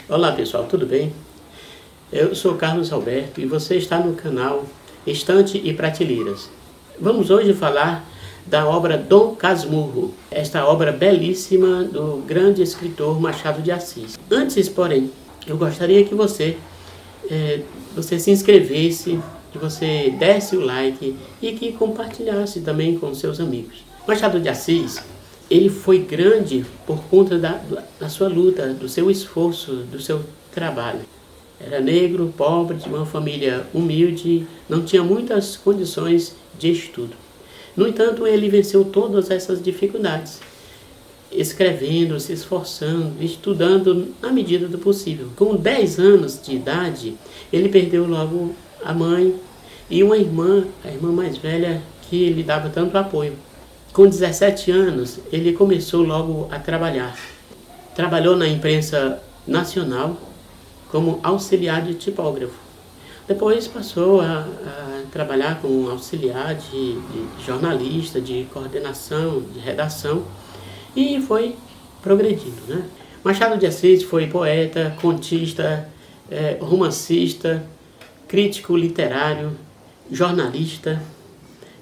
Olá pessoal, tudo bem? Eu sou Carlos Alberto e você está no canal Estante e Prateleiras. Vamos hoje falar da obra Dom Casmurro, esta obra belíssima do grande escritor Machado de Assis. Antes, porém, eu gostaria que você se inscrevesse, que você desse o like e que compartilhasse também com seus amigos. Machado de Assis, ele foi grande por conta da sua luta, do seu esforço, do seu trabalho. Era negro, pobre, de uma família humilde, não tinha muitas condições de estudo. No entanto, ele venceu todas essas dificuldades, escrevendo, se esforçando, estudando na medida do possível. Com 10 anos de idade, ele perdeu logo a mãe e uma irmã, a irmã mais velha, que lhe dava tanto apoio. Com 17 anos, ele começou logo a trabalhar. Trabalhou na imprensa nacional como auxiliar de tipógrafo. Depois passou a trabalhar como auxiliar de jornalista, de coordenação, de redação e foi progredindo, né? Machado de Assis foi poeta, contista, romancista, crítico literário, jornalista,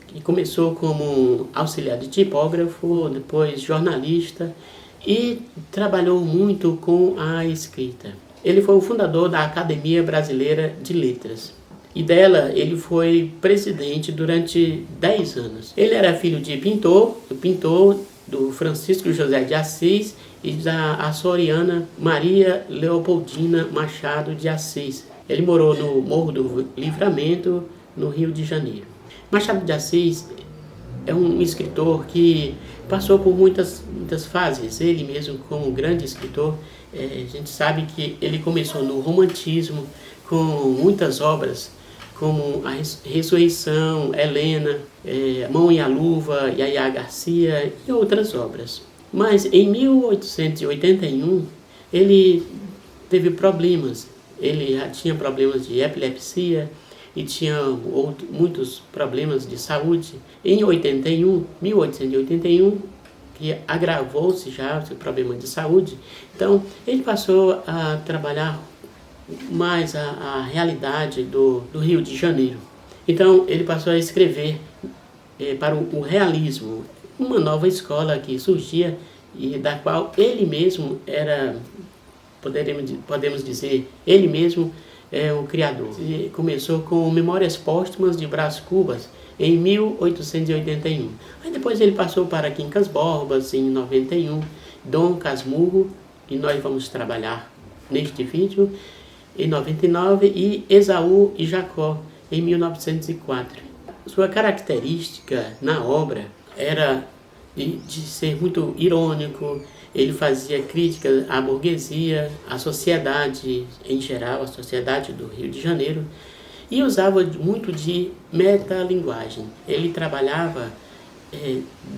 que começou como auxiliar de tipógrafo, depois jornalista e trabalhou muito com a escrita. Ele foi o fundador da Academia Brasileira de Letras e dela ele foi presidente durante 10 anos. Ele era filho de pintor do Francisco José de Assis e da açoriana Maria Leopoldina Machado de Assis. Ele morou no Morro do Livramento, no Rio de Janeiro. Machado de Assis é um escritor que passou por muitas fases. Ele mesmo, como grande escritor, a gente sabe que ele começou no romantismo, com muitas obras, como A Ressurreição, Helena, Mão e a Luva, Yaya Garcia e outras obras. Mas em 1881, ele teve problemas. Ele já tinha problemas de epilepsia, e tinha muitos problemas de saúde. Em 1881, que agravou-se já o problema de saúde, então ele passou a trabalhar mais a realidade do Rio de Janeiro. Então ele passou a escrever para o realismo, uma nova escola que surgia e da qual ele mesmo era, podemos dizer, ele mesmo é o criador. E começou com Memórias Póstumas de Brás Cubas, em 1881. Aí depois ele passou para Quincas Borbas, em 91, Dom Casmurro, e nós vamos trabalhar neste vídeo, em 99, e Esaú e Jacó, em 1904. Sua característica na obra era de ser muito irônico. Ele fazia críticas à burguesia, à sociedade em geral, à sociedade do Rio de Janeiro, e usava muito de metalinguagem. Ele trabalhava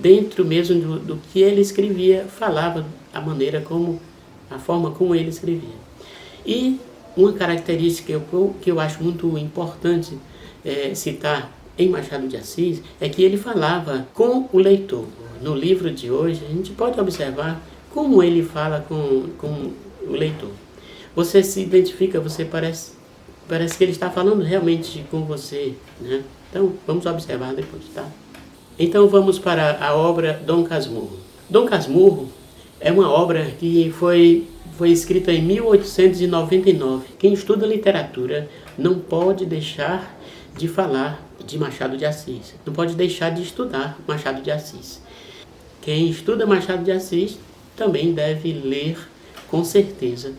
dentro mesmo do que ele escrevia, falava a forma como ele escrevia. E uma característica que eu acho muito importante citar em Machado de Assis é que ele falava com o leitor. No livro de hoje, a gente pode observar como ele fala com o leitor. Você se identifica, você parece que ele está falando realmente com você, né? Então, vamos observar depois, tá? Então, vamos para a obra Dom Casmurro. Dom Casmurro é uma obra que foi escrita em 1899. Quem estuda literatura não pode deixar de falar de Machado de Assis. Não pode deixar de estudar Machado de Assis. Quem estuda Machado de Assis também deve ler, com certeza,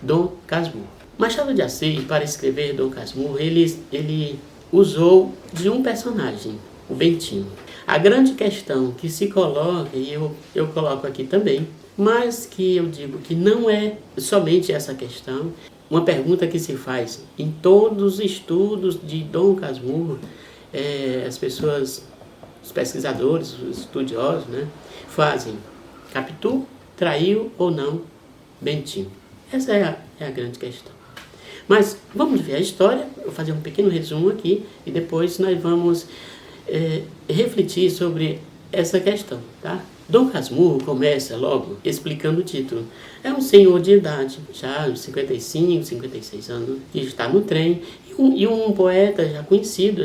Dom Casmurro. Machado de Assis, para escrever Dom Casmurro, ele usou de um personagem, o Bentinho. A grande questão que se coloca, e eu coloco aqui também, mas que eu digo que não é somente essa questão, uma pergunta que se faz em todos os estudos de Dom Casmurro, as pessoas, os pesquisadores, os estudiosos, né, fazem: Capitu traiu ou não Bentinho? Essa é a grande questão. Mas vamos ver a história, eu vou fazer um pequeno resumo aqui e depois nós vamos refletir sobre essa questão, tá? Dom Casmurro começa logo explicando o título. É um senhor de idade, já uns 55, 56 anos, que está no trem, e um poeta já conhecido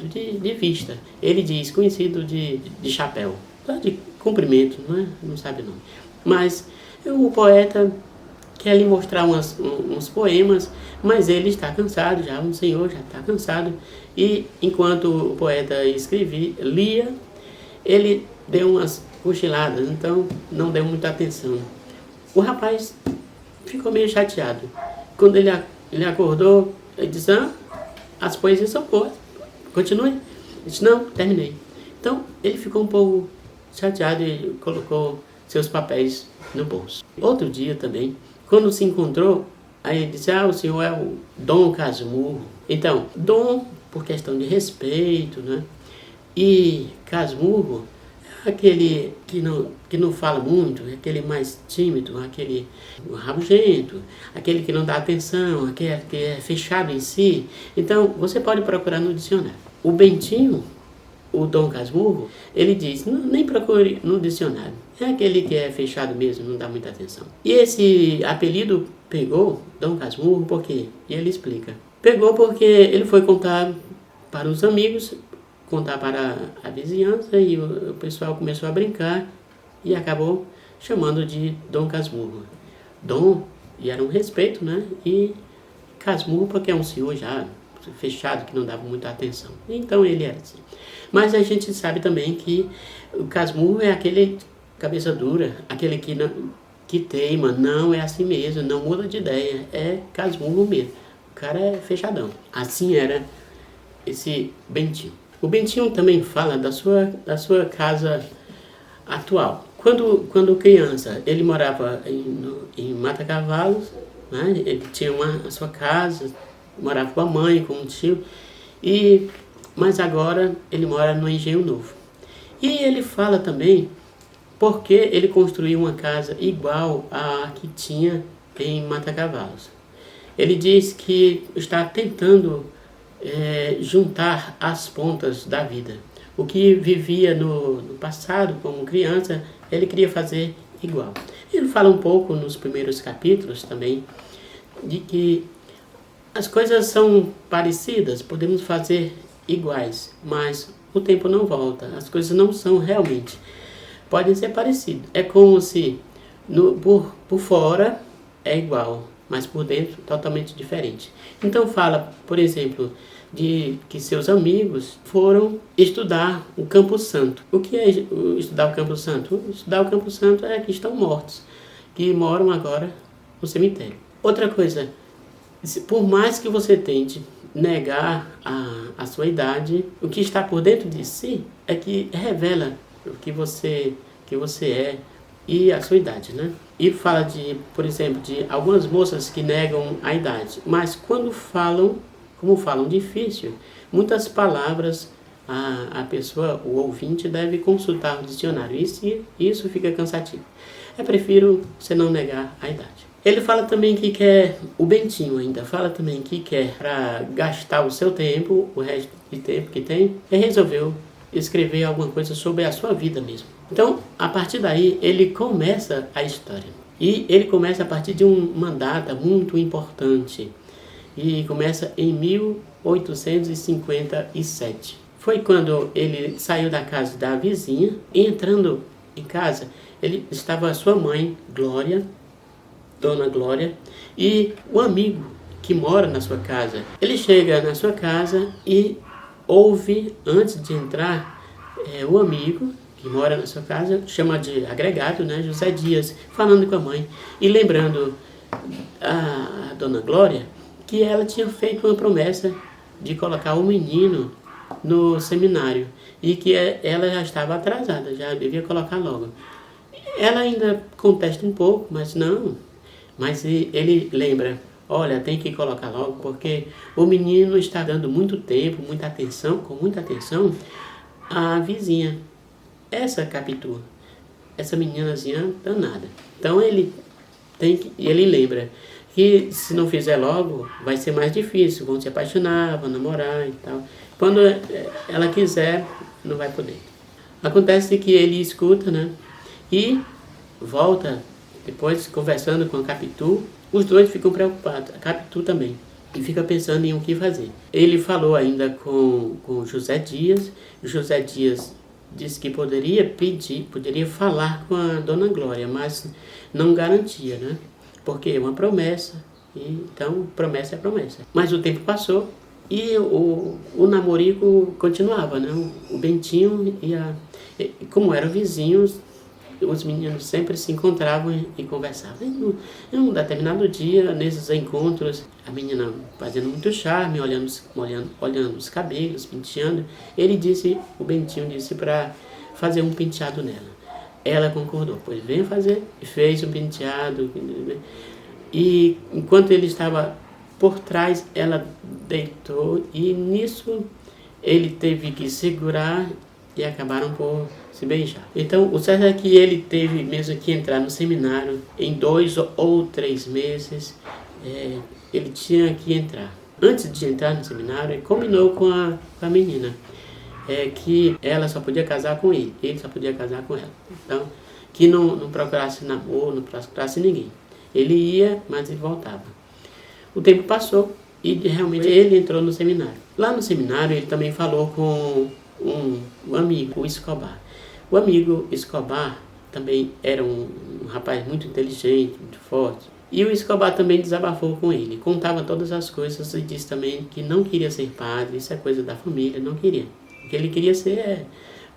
de vista. Ele diz conhecido de chapéu, de cumprimento, não sabe o nome. Mas o poeta quer lhe mostrar uns poemas, mas ele está cansado já, um senhor já está cansado, e enquanto o poeta lia, ele deu umas cochiladas, então não deu muita atenção. O rapaz ficou meio chateado. Quando ele acordou, ele disse, as poesias são boas, continue. Ele disse, não, terminei. Então ele ficou um pouco chateado e colocou seus papéis no bolso. Outro dia também, quando se encontrou, aí ele disse, o senhor é o Dom Casmurro. Então, Dom, por questão de respeito, né? E Casmurro é aquele que não fala muito, aquele mais tímido, aquele rabugento, aquele que não dá atenção, aquele que é fechado em si. Então, você pode procurar no dicionário. O Bentinho, o Dom Casmurro, ele diz, nem procure no dicionário. É aquele que é fechado mesmo, não dá muita atenção. E esse apelido pegou, Dom Casmurro, por quê? E ele explica. Pegou porque ele foi contar para os amigos, contar para a vizinhança, e o pessoal começou a brincar e acabou chamando de Dom Casmurro. Dom, e era um respeito, né? E Casmurro porque é um senhor já fechado, que não dava muita atenção. Então ele era assim. Mas a gente sabe também que o Casmurro é aquele cabeça dura, aquele que teima, não é assim mesmo, não muda de ideia, é Casmurro mesmo. O cara é fechadão. Assim era esse Bentinho. O Bentinho também fala da sua casa atual. Quando criança, ele morava em Matacavalos, né? Ele tinha a sua casa, morava com a mãe, com um tio, mas agora ele mora no Engenho Novo. E ele fala também porque ele construiu uma casa igual à que tinha em Matacavalos. Ele diz que está tentando juntar as pontas da vida. O que vivia no passado como criança, ele queria fazer igual. Ele fala um pouco nos primeiros capítulos também de que as coisas são parecidas, podemos fazer iguais, mas o tempo não volta, as coisas não são realmente. Podem ser parecidas. É como se por fora é igual, mas por dentro totalmente diferente. Então fala, por exemplo, de que seus amigos foram estudar o Campo Santo. O que é estudar o Campo Santo? Estudar o Campo Santo é que estão mortos, que moram agora no cemitério. Outra coisa, por mais que você tente negar a sua idade, o que está por dentro de si é que revela o que você é e a sua idade, né? E fala por exemplo, de algumas moças que negam a idade, mas como falam difícil, muitas palavras a pessoa, o ouvinte, deve consultar o dicionário. Isso fica cansativo. Eu prefiro você não negar a idade. Ele fala também que quer, o Bentinho ainda fala também que quer, para gastar o seu tempo, o resto de tempo que tem, resolveu escrever alguma coisa sobre a sua vida mesmo. Então, a partir daí, ele começa a história. E ele começa a partir de uma data muito importante. E começa em 1857. Foi quando ele saiu da casa da vizinha, entrando em casa, ele estava a sua mãe, Glória, Dona Glória, e o amigo que mora na sua casa. Ele chega na sua casa e ouve, antes de entrar, o amigo que mora na sua casa, chama de agregado, né, José Dias, falando com a mãe e lembrando a Dona Glória que ela tinha feito uma promessa de colocar o menino no seminário e que ela já estava atrasada, já devia colocar logo. Ela ainda contesta um pouco, mas não. Mas ele lembra, olha, tem que colocar logo, porque o menino está dando muito tempo, muita atenção, com muita atenção, à vizinha. Essa Capitu, essa meninazinha danada. Então ele lembra que se não fizer logo, vai ser mais difícil, vão se apaixonar, vão namorar e tal. Quando ela quiser, não vai poder. Acontece que ele escuta, né? E volta, depois conversando com a Capitu, os dois ficam preocupados, a Capitu também, e fica pensando em o que fazer. Ele falou ainda com José Dias, José Dias disse que poderia falar com a Dona Glória, mas não garantia, né? Porque é uma promessa, e então promessa é promessa. Mas o tempo passou e o namorico continuava, né? O Bentinho como eram vizinhos, os meninos sempre se encontravam e conversavam. Em um determinado dia, nesses encontros, a menina fazendo muito charme, olhando os cabelos, penteando, o Bentinho disse para fazer um penteado nela. Ela concordou, pois venha fazer, fez um penteado. E enquanto ele estava por trás, ela deitou e nisso ele teve que segurar e acabaram por se beijar. Então, o certo é que ele teve mesmo que entrar no seminário em 2 ou 3 meses. Ele tinha que entrar. Antes de entrar no seminário, ele combinou com a menina que ela só podia casar com ele só podia casar com ela. Então, que não procurasse namoro, não procurasse ninguém. Ele ia, mas ele voltava. O tempo passou e realmente ele entrou no seminário. Lá no seminário, ele também falou com um amigo, o Escobar. O amigo Escobar também era um rapaz muito inteligente, muito forte. E o Escobar também desabafou com ele, contava todas as coisas e disse também que não queria ser padre, isso é coisa da família, não queria. O que ele queria ser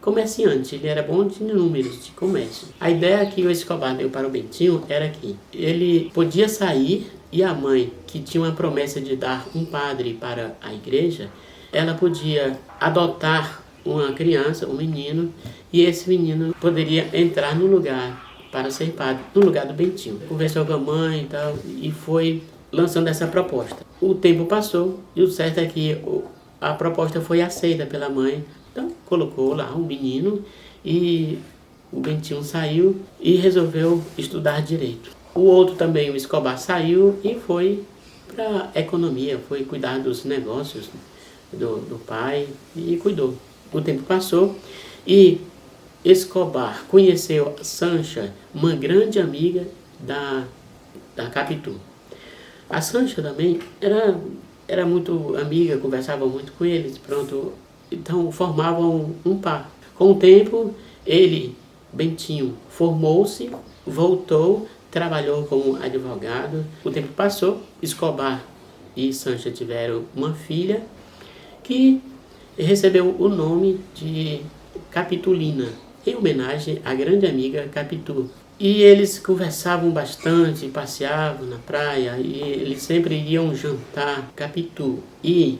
comerciante, ele era bom de números, de comércio. A ideia que o Escobar deu para o Bentinho era que ele podia sair e a mãe, que tinha uma promessa de dar um padre para a igreja, ela podia adotar uma criança, um menino, e esse menino poderia entrar no lugar para ser padre, no lugar do Bentinho. Conversou com a mãe e tal, e foi lançando essa proposta. O tempo passou, e o certo é que a proposta foi aceita pela mãe. Então, colocou lá um menino, e o Bentinho saiu e resolveu estudar direito. O outro também, o Escobar, saiu e foi para a economia, foi cuidar dos negócios do pai e cuidou. O tempo passou e Escobar conheceu Sancha, uma grande amiga da Capitu. A Sancha também era muito amiga, conversava muito com eles, pronto. Então formavam um par. Com o tempo, Bentinho, formou-se, voltou, trabalhou como advogado. O tempo passou, Escobar e Sancha tiveram uma filha que recebeu o nome de Capitulina, em homenagem à grande amiga Capitu. E eles conversavam bastante, passeavam na praia, e eles sempre iam jantar. Capitu e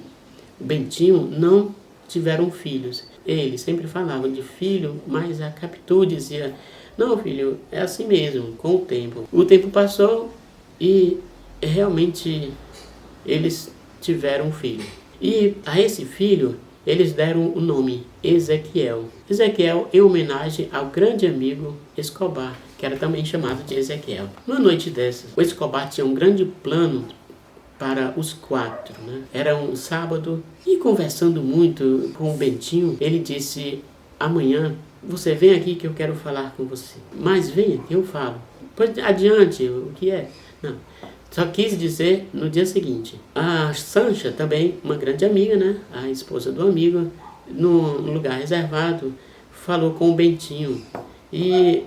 Bentinho não tiveram filhos. Eles sempre falavam de filho, mas a Capitu dizia, não filho, é assim mesmo, com o tempo. O tempo passou e realmente eles tiveram um filho. E a esse filho eles deram o nome Ezequiel. Ezequiel em homenagem ao grande amigo Escobar, que era também chamado de Ezequiel. Numa noite dessas, o Escobar tinha um grande plano para os 4, né? Era um sábado e conversando muito com o Bentinho, ele disse, amanhã você vem aqui que eu quero falar com você. Mas venha que eu falo. Pois adiante, o que é? Não. Só quis dizer no dia seguinte. A Sancha também, uma grande amiga, né? A esposa do amigo, num lugar reservado, falou com o Bentinho. E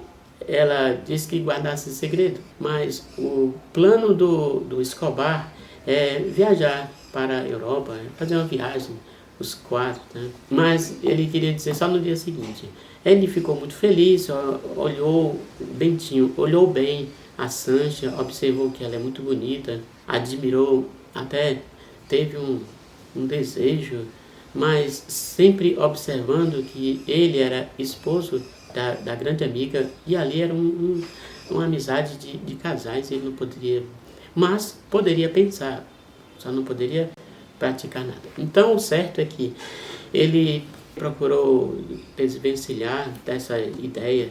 ela disse que guardasse segredo. Mas o plano do Escobar é viajar para a Europa, fazer uma viagem, os 4, né? Mas ele queria dizer só no dia seguinte. Ele ficou muito feliz, Bentinho olhou bem a Sancha, observou que ela é muito bonita, admirou, até teve um desejo, mas sempre observando que ele era esposo da grande amiga, e ali era uma amizade de casais, ele não poderia, mas poderia pensar, só não poderia praticar nada. Então o certo é que ele procurou desvencilhar dessa ideia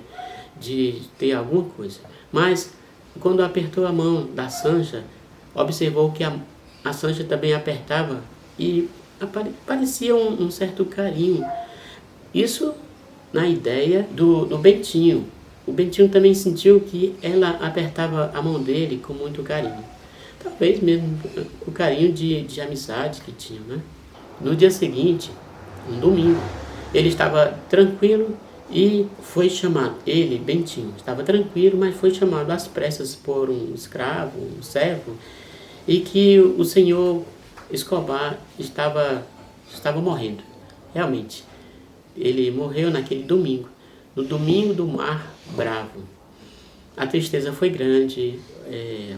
de ter alguma coisa, mas quando apertou a mão da Sancha, observou que a Sancha também apertava e parecia um certo carinho. Isso na ideia do Bentinho. o Bentinho também sentiu que ela apertava a mão dele com muito carinho. Talvez mesmo o carinho de amizade que tinha, né? No dia seguinte, um domingo, ele estava tranquilo e foi chamado. Ele, Bentinho, estava tranquilo, mas foi chamado às pressas por um escravo, um servo, e que o senhor Escobar estava morrendo. Realmente, ele morreu naquele domingo, no domingo do Mar Bravo. A tristeza foi grande,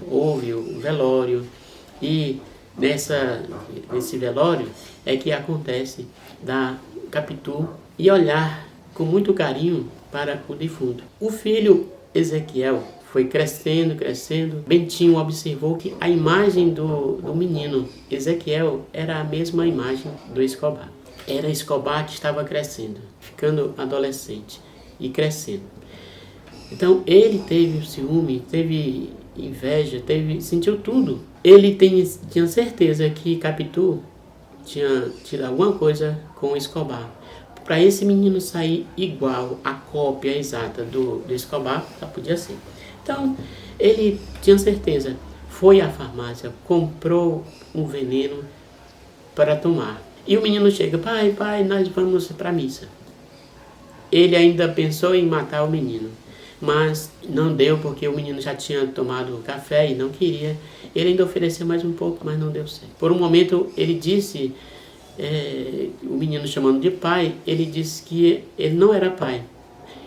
houve o velório, e nesse velório é que acontece da Capitu e olhar com muito carinho para o defunto. O filho Ezequiel foi crescendo. Bentinho observou que a imagem do menino Ezequiel era a mesma imagem do Escobar. Era Escobar que estava crescendo, ficando adolescente e crescendo. Então ele teve ciúme, teve inveja, sentiu tudo. Ele tinha certeza que Capitu tinha tido alguma coisa com o Escobar. Para esse menino sair igual, a cópia exata do Escobar, só podia ser. Então ele tinha certeza, foi à farmácia, comprou um veneno para tomar. E o menino chega: pai, nós vamos para a missa. Ele ainda pensou em matar o menino, mas não deu, porque o menino já tinha tomado café e não queria. Ele ainda ofereceu mais um pouco, mas não deu certo. Por um momento ele disse, o menino chamando de pai, ele disse que ele não era pai.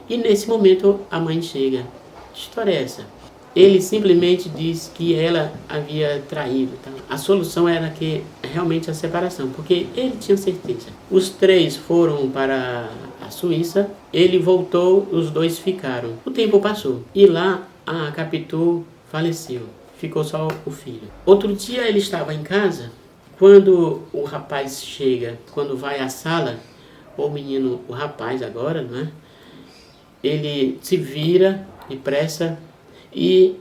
E nesse momento a mãe chega. Que história é essa? Ele simplesmente disse que ela havia traído. Tá? A solução era que realmente a separação, porque ele tinha certeza. Os três foram para a Suíça, ele voltou, os dois ficaram. O tempo passou e lá a Capitu faleceu. Ficou só o filho. Outro dia ele estava em casa, quando o rapaz chega, quando vai à sala, o rapaz agora, né? Ele se vira depressa e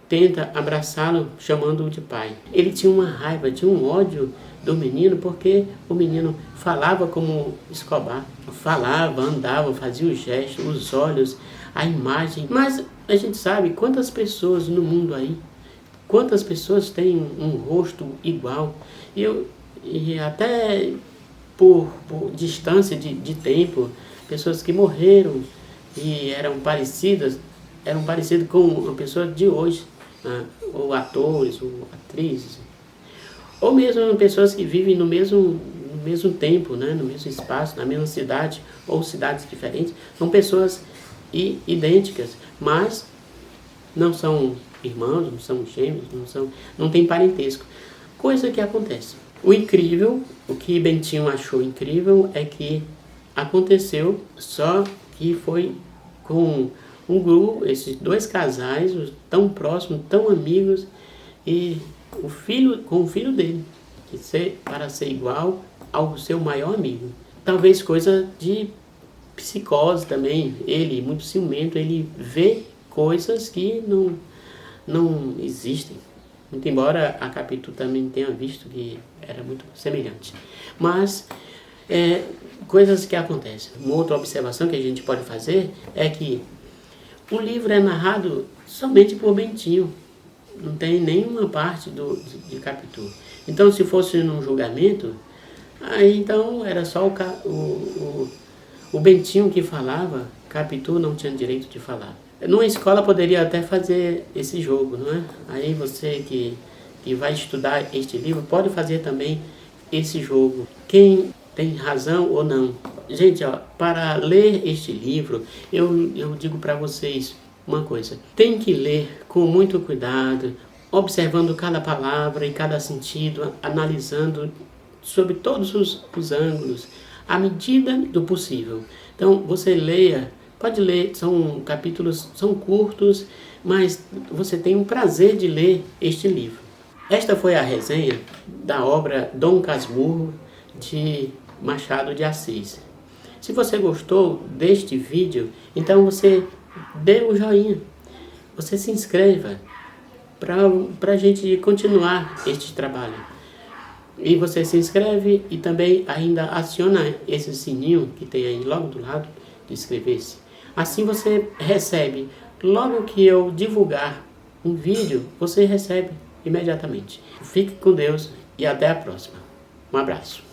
tenta abraçá-lo, chamando-o de pai. Ele tinha uma raiva, tinha um ódio do menino, porque o menino falava como Escobar. Falava, andava, fazia os gestos, os olhos, a imagem. Mas a gente sabe quantas pessoas no mundo aí, quantas pessoas têm um rosto igual. E até por distância de tempo, pessoas que morreram e eram parecidas com a pessoa de hoje, né? Ou atores, ou atrizes, ou mesmo pessoas que vivem no mesmo tempo, né? No mesmo espaço, na mesma cidade, ou cidades diferentes. São pessoas idênticas, mas não são irmãos, não são gêmeos, não tem parentesco. Coisa que acontece. O incrível, o que Bentinho achou incrível é que aconteceu, só que foi com um grupo, esses dois casais, tão próximos, tão amigos, e com o filho dele, para ser igual ao seu maior amigo. Talvez coisa de psicose também. Ele, muito ciumento, ele vê coisas que não existem. Muito embora a Capitu também tenha visto que era muito semelhante. Mas coisas que acontecem. Uma outra observação que a gente pode fazer é que o livro é narrado somente por Bentinho. Não tem nenhuma parte de Capitu. Então, se fosse num julgamento, aí então era só o Bentinho que falava, Capitu não tinha direito de falar. Numa escola poderia até fazer esse jogo, não é? Aí você que vai estudar este livro pode fazer também esse jogo. Quem tem razão ou não. Gente, para ler este livro, eu digo para vocês uma coisa. Tem que ler com muito cuidado, observando cada palavra e cada sentido, analisando sobre todos os ângulos, à medida do possível. Então, você pode ler, são capítulos, são curtos, mas você tem o prazer de ler este livro. Esta foi a resenha da obra Dom Casmurro, de Machado de Assis. Se você gostou deste vídeo, então você dê um joinha, você se inscreva para a gente continuar este trabalho. E você se inscreve e também ainda aciona esse sininho que tem aí logo do lado de inscrever-se. Assim você recebe, logo que eu divulgar um vídeo, você recebe imediatamente. Fique com Deus e até a próxima. Um abraço.